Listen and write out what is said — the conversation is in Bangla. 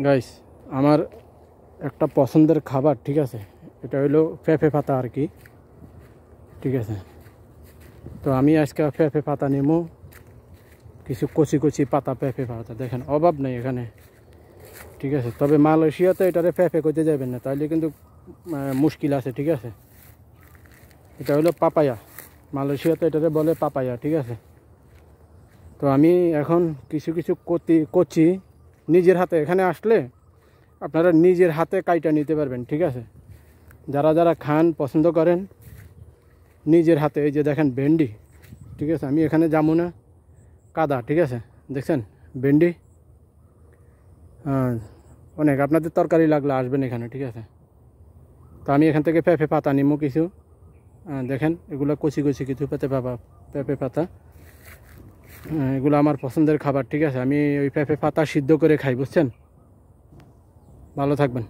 গাইস, আমার একটা পছন্দের খাবার, ঠিক আছে, এটা হলো পেঁপে পাতা আর কি। ঠিক আছে, তো আমি আজকে পেঁপে পাতা নেবো, কিছু কচি কচি পাতা পেঁপে পাতা, দেখেন অভাব নেই এখানে। ঠিক আছে, তবে মালয়েশিয়াতে এটারে পেঁপে করতে যাবেন না, তাইলে কিন্তু মুশকিল আছে। ঠিক আছে, এটা হলো পাপায়া, মালয়েশিয়াতে এটারে বলে পাপায়া। ঠিক আছে, তো আমি এখন কিছু কিছু কচি নিজের হাতে, এখানে আসলে আপনারা নিজের হাতে কাইটা নিতে পারবেন। ঠিক আছে, যারা যারা খান পছন্দ করেন নিজের হাতে। এই যে দেখেন ভেন্ডি, ঠিক আছে, আমি এখানে যাবো না, কাদা। ঠিক আছে, দেখছেন ভেন্ডি অনেক, আপনাদের তরকারি লাগলে আসবেন এখানে। ঠিক আছে, তো আমি এখান থেকে পেঁপে পাতা নিবো কিছু। দেখেন এগুলো কচি কচি কিছু পেঁপে পাতা, এগুলো আমার পছন্দের খাবার। ঠিক আছে, আমি ওই পেঁপে পাতা সিদ্ধ করে খাই, বুঝছেন। ভালো থাকবেন।